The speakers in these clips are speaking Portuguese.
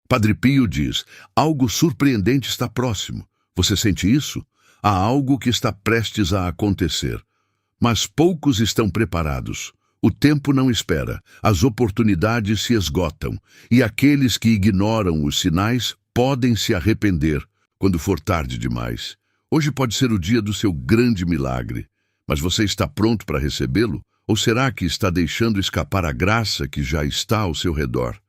Padre Pio diz: algo surpreendente está próximo. Você sente isso? Há algo que está prestes a acontecer. Mas poucos estão preparados. O tempo não espera, as oportunidades se esgotam, e aqueles que ignoram os sinais podem se arrepender quando for tarde demais. Hoje pode ser o dia do seu grande milagre, mas você está pronto para recebê-lo? Ou será que está deixando escapar a graça que já está ao seu redor?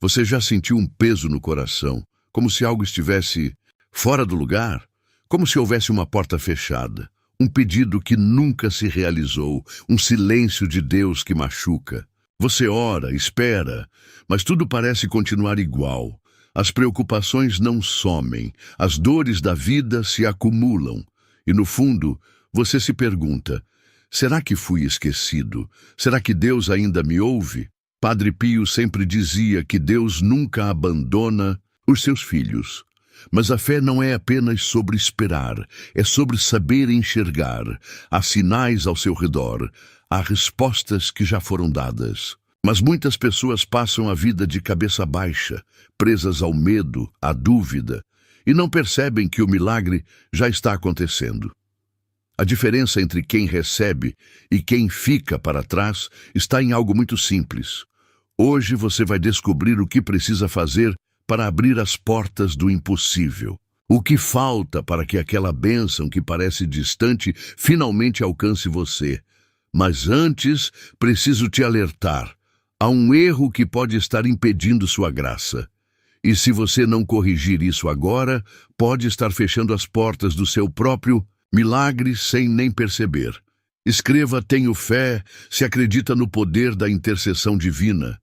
Você já sentiu um peso no coração, como se algo estivesse fora do lugar? Como se houvesse uma porta fechada, um pedido que nunca se realizou, um silêncio de Deus que machuca. Você ora, espera, mas tudo parece continuar igual. As preocupações não somem, as dores da vida se acumulam. E no fundo, você se pergunta: será que fui esquecido? Será que Deus ainda me ouve? Padre Pio sempre dizia que Deus nunca abandona os seus filhos. Mas a fé não é apenas sobre esperar, é sobre saber enxergar. Há sinais ao seu redor, há respostas que já foram dadas. Mas muitas pessoas passam a vida de cabeça baixa, presas ao medo, à dúvida, e não percebem que o milagre já está acontecendo. A diferença entre quem recebe e quem fica para trás está em algo muito simples. Hoje você vai descobrir o que precisa fazer para abrir as portas do impossível. O que falta para que aquela bênção que parece distante finalmente alcance você. Mas antes, preciso te alertar. Há um erro que pode estar impedindo sua graça. E se você não corrigir isso agora, pode estar fechando as portas do seu próprio milagre sem nem perceber. Escreva: tenho fé, se acredita no poder da intercessão divina.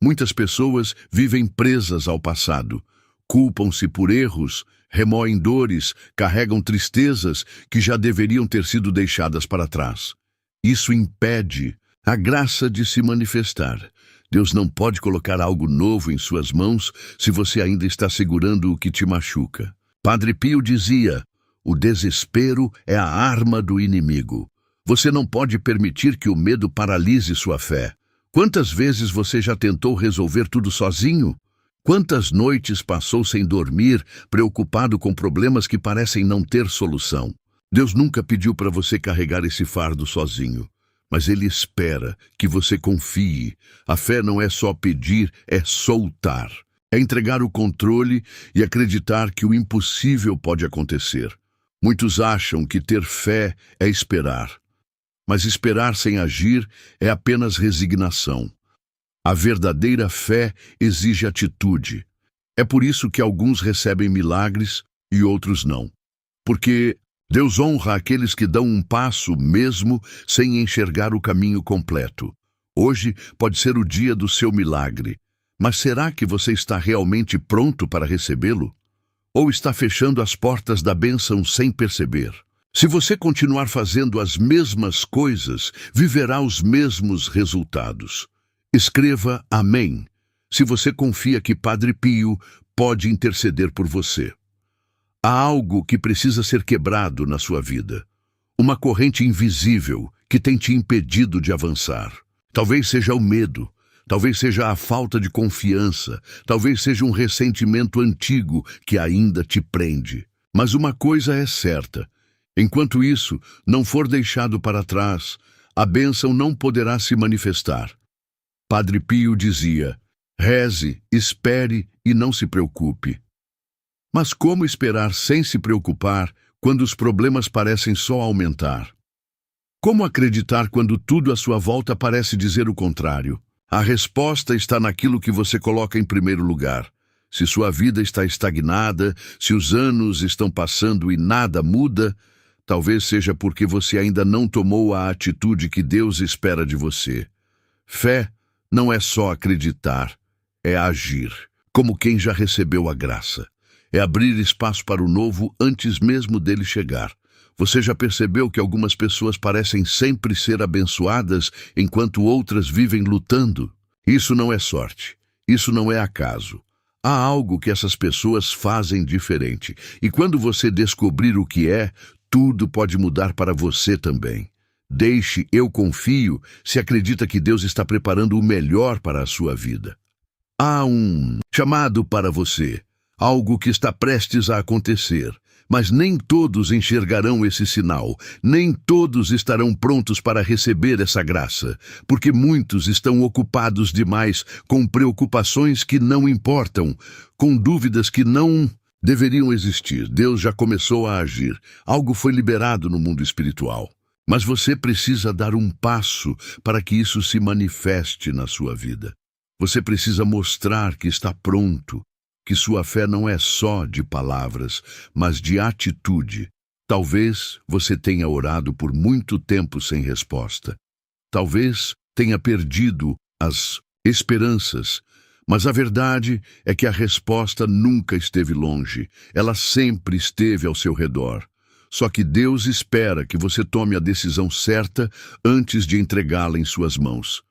Muitas pessoas vivem presas ao passado, culpam-se por erros, remoem dores, carregam tristezas que já deveriam ter sido deixadas para trás. Isso impede a graça de se manifestar. Deus não pode colocar algo novo em suas mãos se você ainda está segurando o que te machuca. Padre Pio dizia: o desespero é a arma do inimigo. Você não pode permitir que o medo paralise sua fé. Quantas vezes você já tentou resolver tudo sozinho? Quantas noites passou sem dormir, preocupado com problemas que parecem não ter solução? Deus nunca pediu para você carregar esse fardo sozinho, mas Ele espera que você confie. A fé não é só pedir, é soltar. É entregar o controle e acreditar que o impossível pode acontecer. Muitos acham que ter fé é esperar. Mas esperar sem agir é apenas resignação. A verdadeira fé exige atitude. É por isso que alguns recebem milagres e outros não. Porque Deus honra aqueles que dão um passo mesmo sem enxergar o caminho completo. Hoje pode ser o dia do seu milagre, mas será que você está realmente pronto para recebê-lo? Ou está fechando as portas da bênção sem perceber? Se você continuar fazendo as mesmas coisas, viverá os mesmos resultados. Escreva amém, se você confia que Padre Pio pode interceder por você. Há algo que precisa ser quebrado na sua vida. Uma corrente invisível que tem te impedido de avançar. Talvez seja o medo, talvez seja a falta de confiança, talvez seja um ressentimento antigo que ainda te prende. Mas uma coisa é certa: enquanto isso não for deixado para trás, a bênção não poderá se manifestar. Padre Pio dizia: reze, espere e não se preocupe. Mas como esperar sem se preocupar quando os problemas parecem só aumentar? Como acreditar quando tudo à sua volta parece dizer o contrário? A resposta está naquilo que você coloca em primeiro lugar. Se sua vida está estagnada, se os anos estão passando e nada muda, talvez seja porque você ainda não tomou a atitude que Deus espera de você. Fé não é só acreditar, é agir, como quem já recebeu a graça. É abrir espaço para o novo antes mesmo dele chegar. Você já percebeu que algumas pessoas parecem sempre ser abençoadas, enquanto outras vivem lutando? Isso não é sorte, isso não é acaso. Há algo que essas pessoas fazem diferente, e quando você descobrir o que é, tudo pode mudar para você também. Deixe eu confio se acredita que Deus está preparando o melhor para a sua vida. Há um chamado para você, algo que está prestes a acontecer. Mas nem todos enxergarão esse sinal, nem todos estarão prontos para receber essa graça, porque muitos estão ocupados demais com preocupações que não importam, com dúvidas que não deveriam existir. Deus já começou a agir, algo foi liberado no mundo espiritual. Mas você precisa dar um passo para que isso se manifeste na sua vida. Você precisa mostrar que está pronto, que sua fé não é só de palavras, mas de atitude. Talvez você tenha orado por muito tempo sem resposta. Talvez tenha perdido as esperanças, mas a verdade é que a resposta nunca esteve longe. Ela sempre esteve ao seu redor. Só que Deus espera que você tome a decisão certa antes de entregá-la em suas mãos.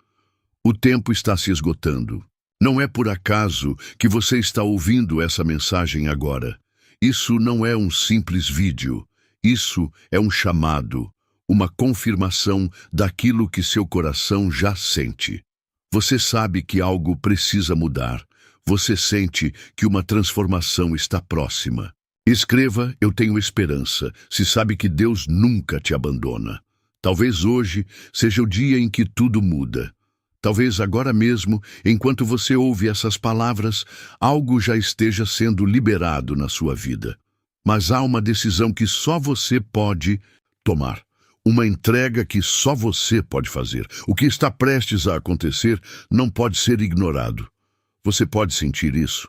O tempo está se esgotando. Não é por acaso que você está ouvindo essa mensagem agora. Isso não é um simples vídeo. Isso é um chamado, uma confirmação daquilo que seu coração já sente. Você sabe que algo precisa mudar. Você sente que uma transformação está próxima. Escreva: eu tenho esperança, se sabe que Deus nunca te abandona. Talvez hoje seja o dia em que tudo muda. Talvez agora mesmo, enquanto você ouve essas palavras, algo já esteja sendo liberado na sua vida. Mas há uma decisão que só você pode tomar. Uma entrega que só você pode fazer. O que está prestes a acontecer não pode ser ignorado. Você pode sentir isso?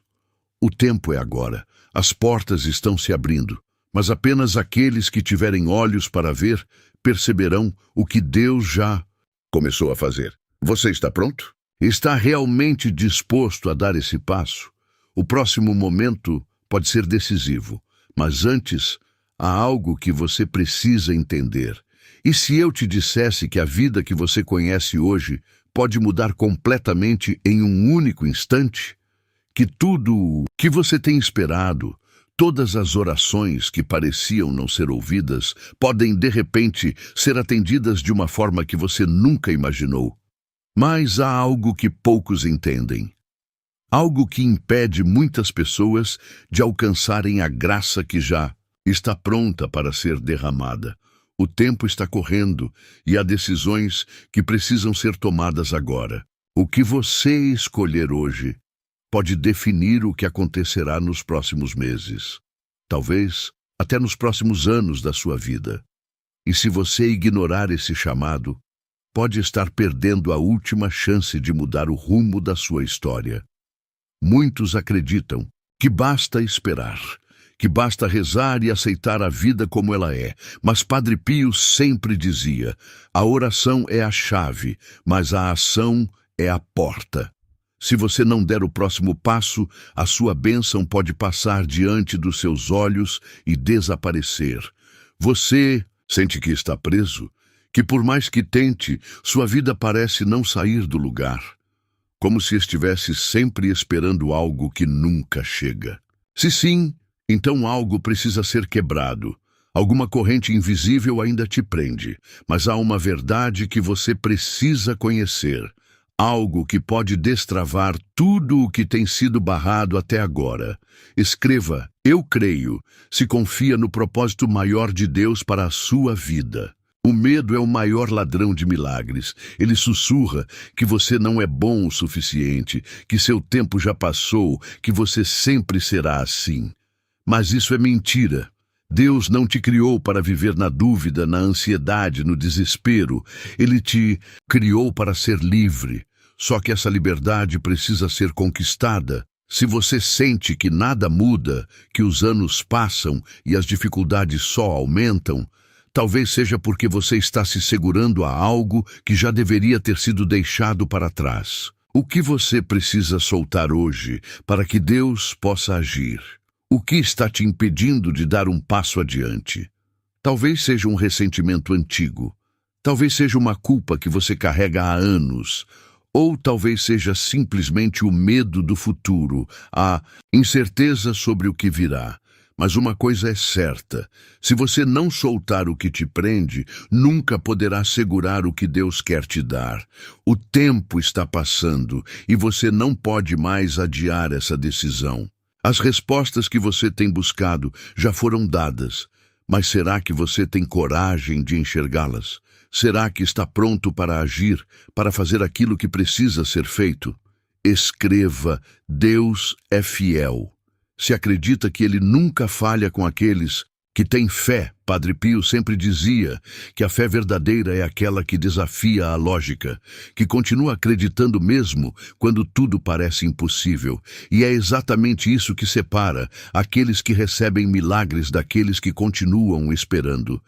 O tempo é agora. As portas estão se abrindo. Mas apenas aqueles que tiverem olhos para ver perceberão o que Deus já começou a fazer. Você está pronto? Está realmente disposto a dar esse passo? O próximo momento pode ser decisivo, mas antes há algo que você precisa entender. E se eu te dissesse que a vida que você conhece hoje pode mudar completamente em um único instante? Que tudo que você tem esperado, todas as orações que pareciam não ser ouvidas, podem de repente ser atendidas de uma forma que você nunca imaginou. Mas há algo que poucos entendem. Algo que impede muitas pessoas de alcançarem a graça que já está pronta para ser derramada. O tempo está correndo e há decisões que precisam ser tomadas agora. O que você escolher hoje pode definir o que acontecerá nos próximos meses. Talvez até nos próximos anos da sua vida. E se você ignorar esse chamado, pode estar perdendo a última chance de mudar o rumo da sua história. Muitos acreditam que basta esperar, que basta rezar e aceitar a vida como ela é. Mas Padre Pio sempre dizia: a oração é a chave, mas a ação é a porta. Se você não der o próximo passo, a sua bênção pode passar diante dos seus olhos e desaparecer. Você sente que está preso? Que por mais que tente, sua vida parece não sair do lugar, como se estivesse sempre esperando algo que nunca chega. Se sim, então algo precisa ser quebrado. Alguma corrente invisível ainda te prende, mas há uma verdade que você precisa conhecer. Algo que pode destravar tudo o que tem sido barrado até agora. Escreva: eu creio, se confia no propósito maior de Deus para a sua vida. O medo é o maior ladrão de milagres. Ele sussurra que você não é bom o suficiente, que seu tempo já passou, que você sempre será assim. Mas isso é mentira. Deus não te criou para viver na dúvida, na ansiedade, no desespero. Ele te criou para ser livre. Só que essa liberdade precisa ser conquistada. Se você sente que nada muda, que os anos passam e as dificuldades só aumentam, talvez seja porque você está se segurando a algo que já deveria ter sido deixado para trás. O que você precisa soltar hoje para que Deus possa agir? O que está te impedindo de dar um passo adiante? Talvez seja um ressentimento antigo. Talvez seja uma culpa que você carrega há anos. Ou talvez seja simplesmente o medo do futuro, a incerteza sobre o que virá. Mas uma coisa é certa: se você não soltar o que te prende, nunca poderá segurar o que Deus quer te dar. O tempo está passando e você não pode mais adiar essa decisão. As respostas que você tem buscado já foram dadas, mas será que você tem coragem de enxergá-las? Será que está pronto para agir, para fazer aquilo que precisa ser feito? Escreva: Deus é fiel. Se acredita que Ele nunca falha com aqueles que têm fé. Padre Pio sempre dizia que a fé verdadeira é aquela que desafia a lógica, que continua acreditando mesmo quando tudo parece impossível. E é exatamente isso que separa aqueles que recebem milagres daqueles que continuam esperando.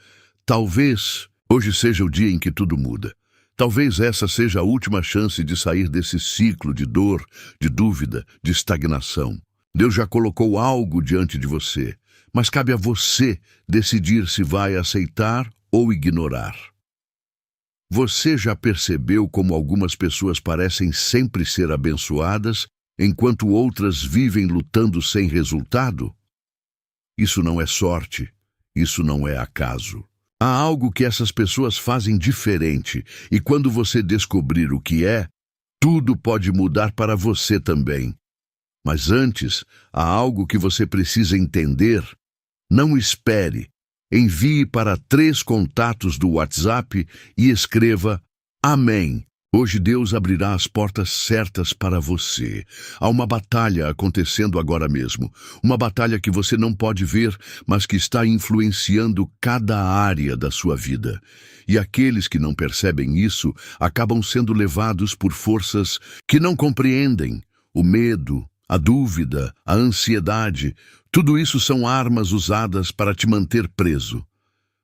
Talvez hoje seja o dia em que tudo muda. Talvez essa seja a última chance de sair desse ciclo de dor, de dúvida, de estagnação. Deus já colocou algo diante de você, mas cabe a você decidir se vai aceitar ou ignorar. Você já percebeu como algumas pessoas parecem sempre ser abençoadas, enquanto outras vivem lutando sem resultado? Isso não é sorte, isso não é acaso. Há algo que essas pessoas fazem diferente, e quando você descobrir o que é, tudo pode mudar para você também. Mas antes, há algo que você precisa entender. Não espere. Envie para 3 contatos do WhatsApp e escreva: Amém. Hoje Deus abrirá as portas certas para você. Há uma batalha acontecendo agora mesmo. Uma batalha que você não pode ver, mas que está influenciando cada área da sua vida. E aqueles que não percebem isso acabam sendo levados por forças que não compreendem. O medo, a dúvida, a ansiedade, tudo isso são armas usadas para te manter preso,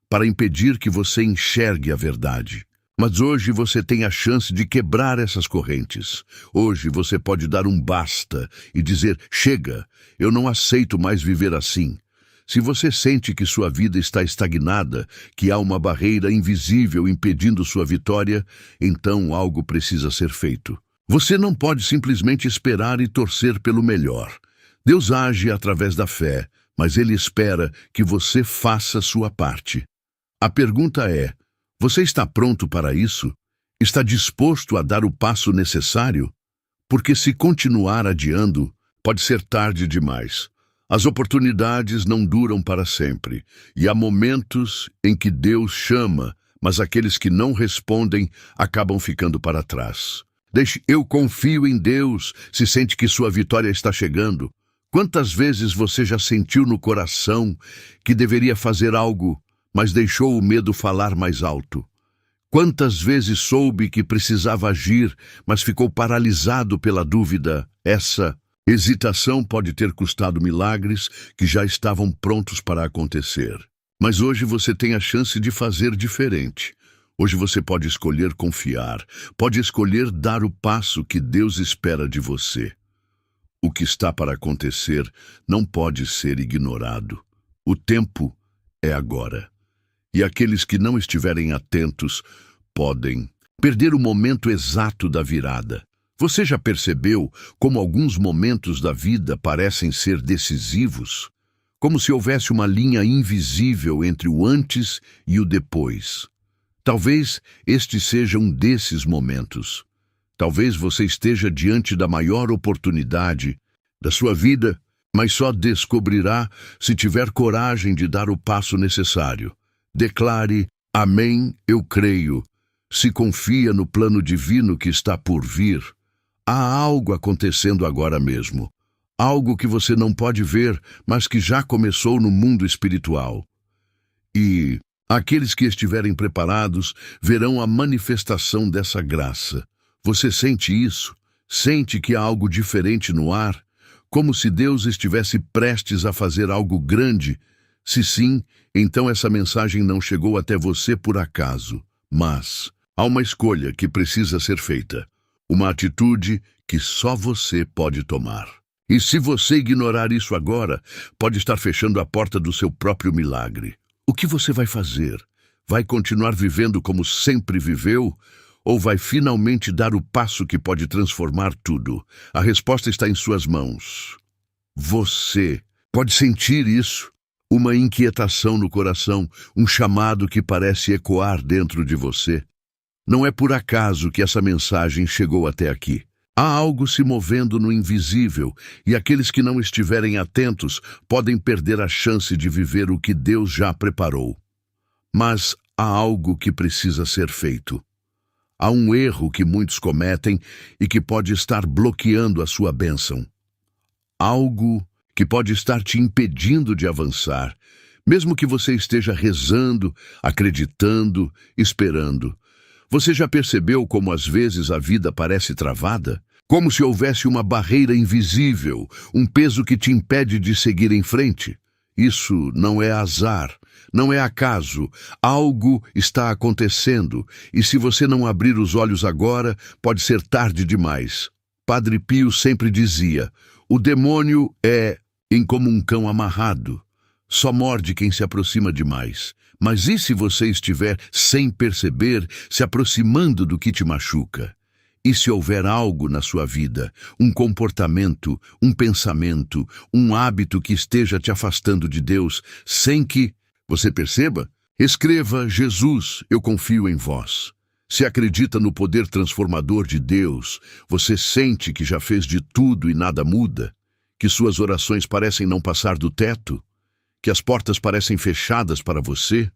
para impedir que você enxergue a verdade. Mas hoje você tem a chance de quebrar essas correntes. Hoje você pode dar um basta e dizer: chega, eu não aceito mais viver assim. Se você sente que sua vida está estagnada, que há uma barreira invisível impedindo sua vitória, então algo precisa ser feito. Você não pode simplesmente esperar e torcer pelo melhor. Deus age através da fé, mas Ele espera que você faça sua parte. A pergunta é: você está pronto para isso? Está disposto a dar o passo necessário? Porque se continuar adiando, pode ser tarde demais. As oportunidades não duram para sempre, e há momentos em que Deus chama, mas aqueles que não respondem acabam ficando para trás. Eu confio em Deus, se sente que sua vitória está chegando. Quantas vezes você já sentiu no coração que deveria fazer algo, mas deixou o medo falar mais alto? Quantas vezes soube que precisava agir, mas ficou paralisado pela dúvida? Essa hesitação pode ter custado milagres que já estavam prontos para acontecer. Mas hoje você tem a chance de fazer diferente. Hoje você pode escolher confiar, pode escolher dar o passo que Deus espera de você. O que está para acontecer não pode ser ignorado. O tempo é agora. E aqueles que não estiverem atentos podem perder o momento exato da virada. Você já percebeu como alguns momentos da vida parecem ser decisivos? Como se houvesse uma linha invisível entre o antes e o depois. Talvez este seja um desses momentos. Talvez você esteja diante da maior oportunidade da sua vida, mas só descobrirá se tiver coragem de dar o passo necessário. Declare: Amém, eu creio. Se confia no plano divino que está por vir. Há algo acontecendo agora mesmo. Algo que você não pode ver, mas que já começou no mundo espiritual. E aqueles que estiverem preparados verão a manifestação dessa graça. Você sente isso? Sente que há algo diferente no ar? Como se Deus estivesse prestes a fazer algo grande? Se sim, então essa mensagem não chegou até você por acaso. Mas há uma escolha que precisa ser feita. Uma atitude que só você pode tomar. E se você ignorar isso agora, pode estar fechando a porta do seu próprio milagre. O que você vai fazer? Vai continuar vivendo como sempre viveu? Ou vai finalmente dar o passo que pode transformar tudo? A resposta está em suas mãos. Você pode sentir isso. uma inquietação no coração, um chamado que parece ecoar dentro de você. Não é por acaso que essa mensagem chegou até aqui. Há algo se movendo no invisível, e aqueles que não estiverem atentos podem perder a chance de viver o que Deus já preparou. Mas há algo que precisa ser feito. Há um erro que muitos cometem e que pode estar bloqueando a sua bênção. Algo que pode estar te impedindo de avançar, mesmo que você esteja rezando, acreditando, esperando. Você já percebeu como às vezes a vida parece travada? Como se houvesse uma barreira invisível, um peso que te impede de seguir em frente? Isso não é azar, não é acaso. Algo está acontecendo, e se você não abrir os olhos agora, pode ser tarde demais. Padre Pio sempre dizia: o demônio é como um cão amarrado. Só morde quem se aproxima demais. Mas e se você estiver, sem perceber, se aproximando do que te machuca? E se houver algo na sua vida, um comportamento, um pensamento, um hábito que esteja te afastando de Deus, sem que você perceba? Escreva: Jesus, eu confio em vós. Se acredita no poder transformador de Deus, você sente que já fez de tudo e nada muda, que suas orações parecem não passar do teto, que as portas parecem fechadas para você,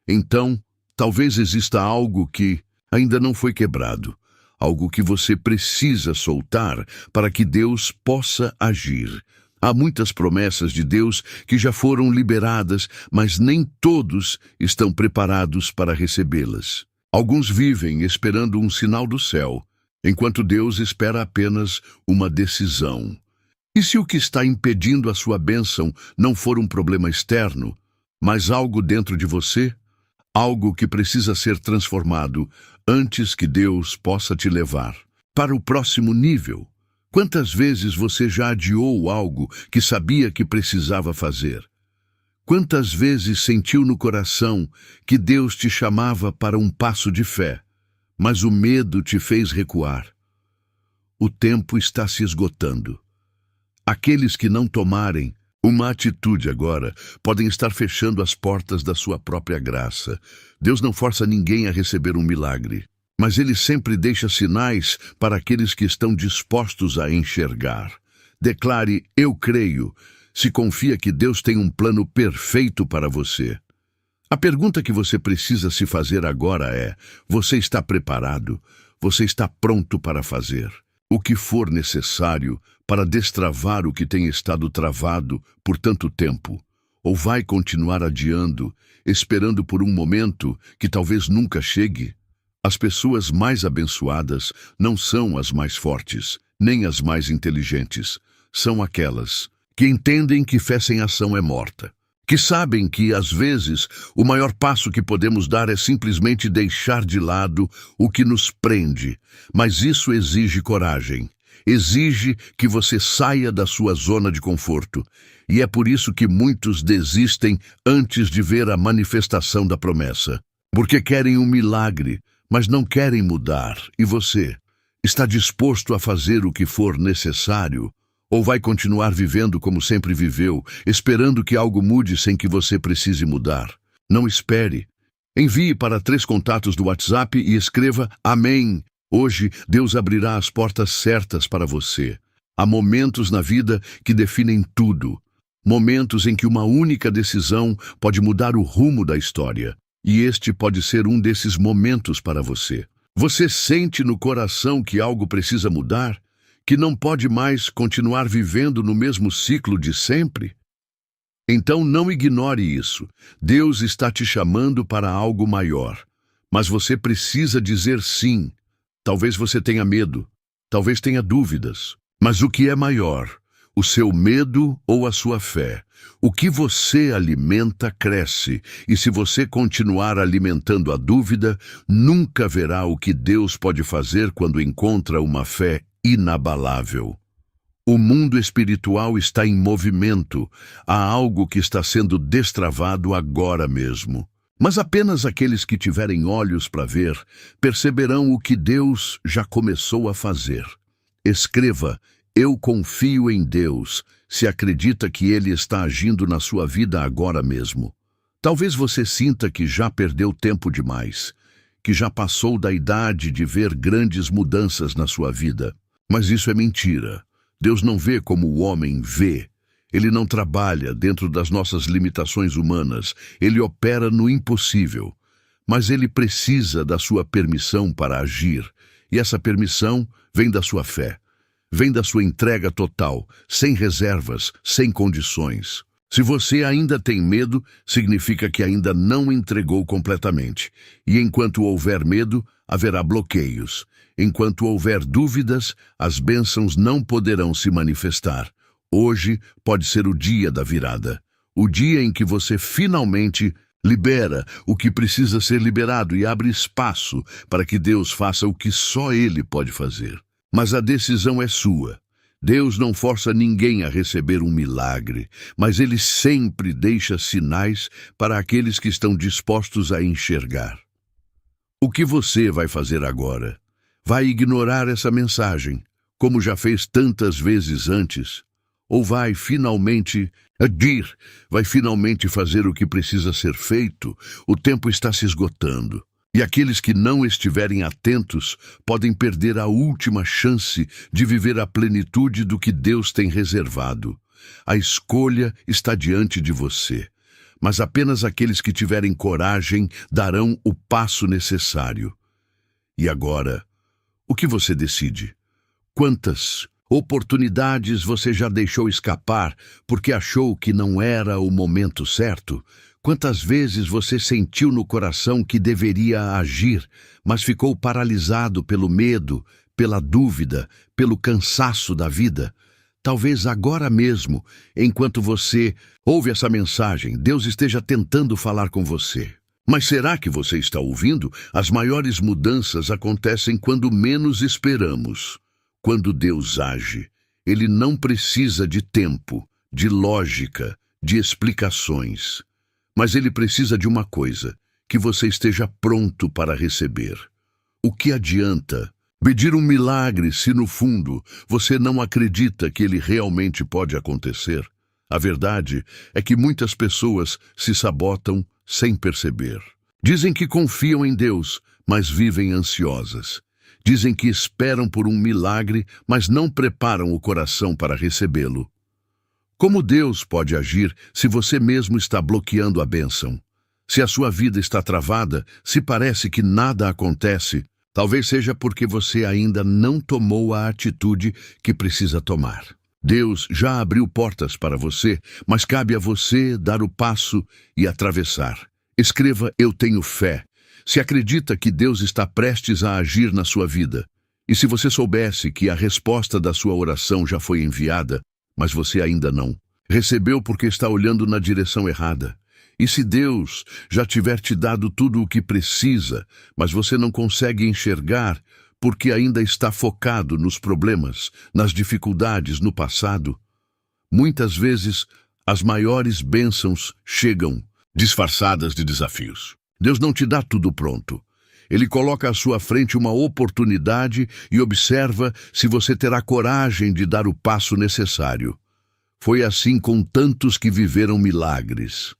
então talvez exista algo que ainda não foi quebrado, algo que você precisa soltar para que Deus possa agir. Há muitas promessas de Deus que já foram liberadas, mas nem todos estão preparados para recebê-las. Alguns vivem esperando um sinal do céu, enquanto Deus espera apenas uma decisão. E se o que está impedindo a sua bênção não for um problema externo, mas algo dentro de você? Algo que precisa ser transformado antes que Deus possa te levar para o próximo nível. Quantas vezes você já adiou algo que sabia que precisava fazer? Quantas vezes sentiu no coração que Deus te chamava para um passo de fé, mas o medo te fez recuar? O tempo está se esgotando. Aqueles que não tomarem uma atitude agora podem estar fechando as portas da sua própria graça. Deus não força ninguém a receber um milagre, mas Ele sempre deixa sinais para aqueles que estão dispostos a enxergar. Declare: eu creio, se confia que Deus tem um plano perfeito para você. A pergunta que você precisa se fazer agora é: você está preparado? Você está pronto para fazer o que for necessário para destravar o que tem estado travado por tanto tempo? Ou vai continuar adiando, esperando por um momento que talvez nunca chegue? As pessoas mais abençoadas não são as mais fortes, nem as mais inteligentes. São aquelas que entendem que fé sem ação é morta, que sabem que, às vezes, o maior passo que podemos dar é simplesmente deixar de lado o que nos prende, mas isso exige coragem, exige que você saia da sua zona de conforto, e é por isso que muitos desistem antes de ver a manifestação da promessa, porque querem um milagre, mas não querem mudar. E você está disposto a fazer o que for necessário? Ou vai continuar vivendo como sempre viveu, esperando que algo mude sem que você precise mudar? Não espere. Envie para 3 contatos do WhatsApp e escreva: Amém. Hoje, Deus abrirá as portas certas para você. Há momentos na vida que definem tudo. Momentos em que uma única decisão pode mudar o rumo da história. E este pode ser um desses momentos para você. Você sente no coração que algo precisa mudar? Que não pode mais continuar vivendo no mesmo ciclo de sempre? Então não ignore isso. Deus está te chamando para algo maior. Mas você precisa dizer sim. Talvez você tenha medo, talvez tenha dúvidas. Mas o que é maior? O seu medo ou a sua fé? O que você alimenta cresce, e se você continuar alimentando a dúvida, nunca verá o que Deus pode fazer quando encontra uma fé inabalável. O mundo espiritual está em movimento. Há algo que está sendo destravado agora mesmo. Mas apenas aqueles que tiverem olhos para ver perceberão o que Deus já começou a fazer. Escreva: Eu confio em Deus se acredita que Ele está agindo na sua vida agora mesmo. Talvez você sinta que já perdeu tempo demais, que já passou da idade de ver grandes mudanças na sua vida. Mas isso é mentira. Deus não vê como o homem vê. Ele não trabalha dentro das nossas limitações humanas. Ele opera no impossível. Mas Ele precisa da sua permissão para agir. E essa permissão vem da sua fé. Vem da sua entrega total, sem reservas, sem condições. Se você ainda tem medo, significa que ainda não entregou completamente. E enquanto houver medo, haverá bloqueios. Enquanto houver dúvidas, as bênçãos não poderão se manifestar. Hoje pode ser o dia da virada. O dia em que você finalmente libera o que precisa ser liberado e abre espaço para que Deus faça o que só Ele pode fazer. Mas a decisão é sua. Deus não força ninguém a receber um milagre, mas Ele sempre deixa sinais para aqueles que estão dispostos a enxergar. O que você vai fazer agora? Vai ignorar essa mensagem, como já fez tantas vezes antes? Ou vai finalmente agir? Vai finalmente fazer o que precisa ser feito? O tempo está se esgotando. E aqueles que não estiverem atentos podem perder a última chance de viver a plenitude do que Deus tem reservado. A escolha está diante de você, mas apenas aqueles que tiverem coragem darão o passo necessário. E agora, o que você decide? Quantas oportunidades você já deixou escapar porque achou que não era o momento certo? Quantas vezes você sentiu no coração que deveria agir, mas ficou paralisado pelo medo, pela dúvida, pelo cansaço da vida? Talvez agora mesmo, enquanto você ouve essa mensagem, Deus esteja tentando falar com você. Mas será que você está ouvindo? As maiores mudanças acontecem quando menos esperamos. Quando Deus age, Ele não precisa de tempo, de lógica, de explicações. Mas Ele precisa de uma coisa, que você esteja pronto para receber. O que adianta pedir um milagre se, no fundo, você não acredita que ele realmente pode acontecer? A verdade é que muitas pessoas se sabotam sem perceber. Dizem que confiam em Deus, mas vivem ansiosas. Dizem que esperam por um milagre, mas não preparam o coração para recebê-lo. Como Deus pode agir se você mesmo está bloqueando a bênção? Se a sua vida está travada, se parece que nada acontece, talvez seja porque você ainda não tomou a atitude que precisa tomar. Deus já abriu portas para você, mas cabe a você dar o passo e atravessar. Escreva: eu tenho fé. Se acredita que Deus está prestes a agir na sua vida. E se você soubesse que a resposta da sua oração já foi enviada, mas você ainda não recebeu porque está olhando na direção errada. E se Deus já tiver te dado tudo o que precisa, mas você não consegue enxergar porque ainda está focado nos problemas, nas dificuldades, no passado? Muitas vezes, as maiores bênçãos chegam disfarçadas de desafios. Deus não te dá tudo pronto. Ele coloca à sua frente uma oportunidade e observa se você terá coragem de dar o passo necessário. Foi assim com tantos que viveram milagres.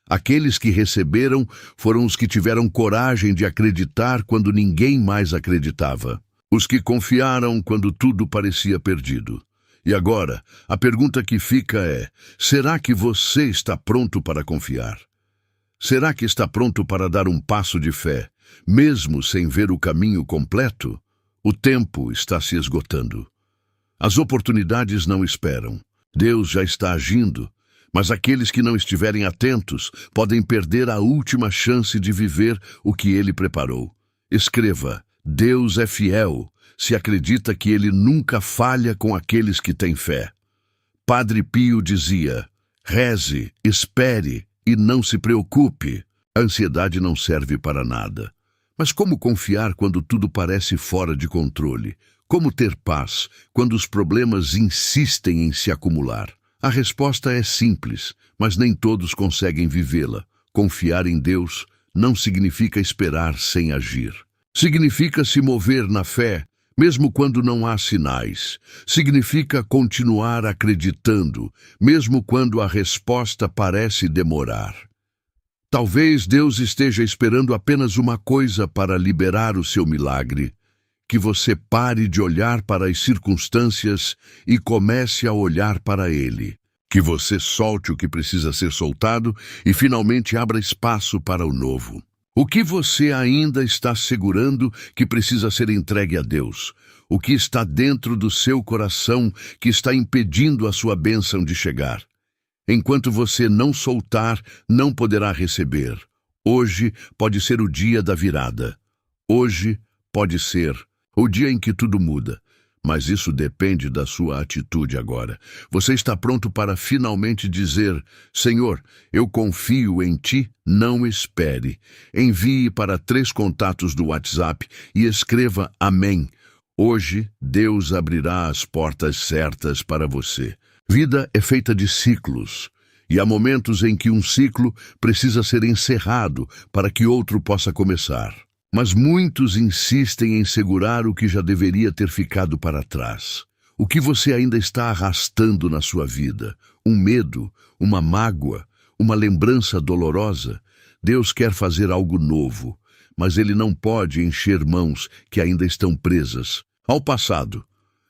Aqueles que receberam foram os que tiveram coragem de acreditar quando ninguém mais acreditava. Os que confiaram quando tudo parecia perdido. E agora, a pergunta que fica é: será que você está pronto para confiar? Será que está pronto para dar um passo de fé, mesmo sem ver o caminho completo? O tempo está se esgotando. As oportunidades não esperam. Deus já está agindo, mas aqueles que não estiverem atentos podem perder a última chance de viver o que Ele preparou. Escreva: Deus é fiel, se acredita que Ele nunca falha com aqueles que têm fé. Padre Pio dizia: reze, espere e não se preocupe. A ansiedade não serve para nada. Mas como confiar quando tudo parece fora de controle? Como ter paz quando os problemas insistem em se acumular? A resposta é simples, mas nem todos conseguem vivê-la. Confiar em Deus não significa esperar sem agir. Significa se mover na fé, mesmo quando não há sinais. Significa continuar acreditando, mesmo quando a resposta parece demorar. Talvez Deus esteja esperando apenas uma coisa para liberar o seu milagre: que você pare de olhar para as circunstâncias e comece a olhar para Ele. Que você solte o que precisa ser soltado e finalmente abra espaço para o novo. O que você ainda está segurando que precisa ser entregue a Deus? O que está dentro do seu coração que está impedindo a sua bênção de chegar? Enquanto você não soltar, não poderá receber. Hoje pode ser o dia da virada. Hoje pode ser o dia em que tudo muda. Mas isso depende da sua atitude agora. Você está pronto para finalmente dizer: Senhor, eu confio em Ti, não espere. Envie para 3 contatos do WhatsApp e escreva Amém. Hoje, Deus abrirá as portas certas para você. Vida é feita de ciclos. E há momentos em que um ciclo precisa ser encerrado para que outro possa começar. Mas muitos insistem em segurar o que já deveria ter ficado para trás. O que você ainda está arrastando na sua vida? Um medo, uma mágoa, uma lembrança dolorosa? Deus quer fazer algo novo, mas Ele não pode encher mãos que ainda estão presas ao passado.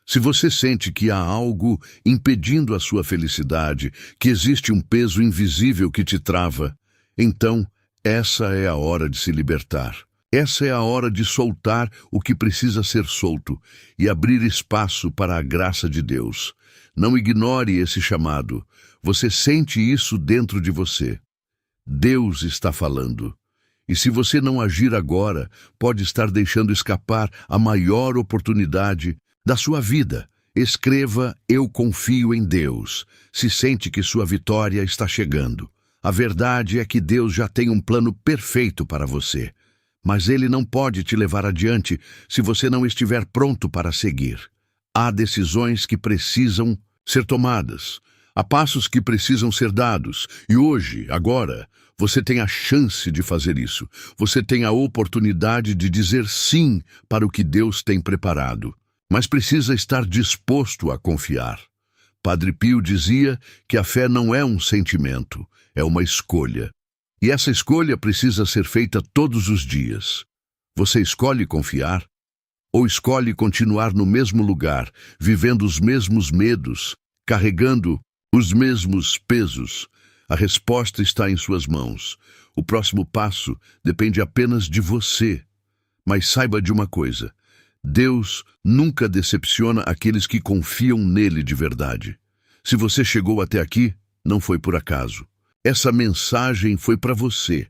Se você sente que há algo impedindo a sua felicidade, que existe um peso invisível que te trava, então essa é a hora de se libertar. Essa é a hora de soltar o que precisa ser solto e abrir espaço para a graça de Deus. Não ignore esse chamado. Você sente isso dentro de você. Deus está falando. E se você não agir agora, pode estar deixando escapar a maior oportunidade da sua vida. Escreva: Eu confio em Deus. Se sente que sua vitória está chegando. A verdade é que Deus já tem um plano perfeito para você. Mas Ele não pode te levar adiante se você não estiver pronto para seguir. Há decisões que precisam ser tomadas. Há passos que precisam ser dados. E hoje, agora, você tem a chance de fazer isso. Você tem a oportunidade de dizer sim para o que Deus tem preparado. Mas precisa estar disposto a confiar. Padre Pio dizia que a fé não é um sentimento, é uma escolha. E essa escolha precisa ser feita todos os dias. Você escolhe confiar? Ou escolhe continuar no mesmo lugar, vivendo os mesmos medos, carregando os mesmos pesos? A resposta está em suas mãos. O próximo passo depende apenas de você. Mas saiba de uma coisa: Deus nunca decepciona aqueles que confiam nele de verdade. Se você chegou até aqui, não foi por acaso. Essa mensagem foi para você.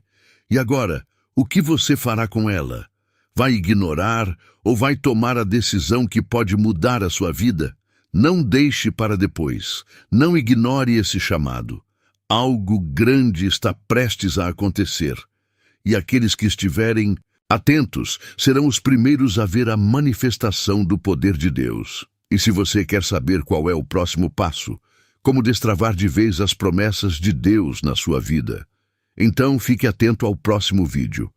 E agora, o que você fará com ela? Vai ignorar ou vai tomar a decisão que pode mudar a sua vida? Não deixe para depois. Não ignore esse chamado. Algo grande está prestes a acontecer. E aqueles que estiverem atentos serão os primeiros a ver a manifestação do poder de Deus. E se você quer saber qual é o próximo passo, como destravar de vez as promessas de Deus na sua vida, então fique atento ao próximo vídeo.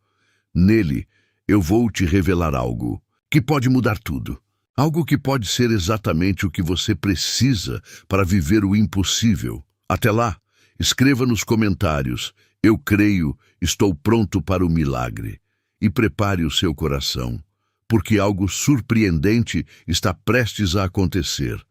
Nele, eu vou te revelar algo que pode mudar tudo. Algo que pode ser exatamente o que você precisa para viver o impossível. Até lá, escreva nos comentários: Eu creio, estou pronto para o milagre. E prepare o seu coração, porque algo surpreendente está prestes a acontecer.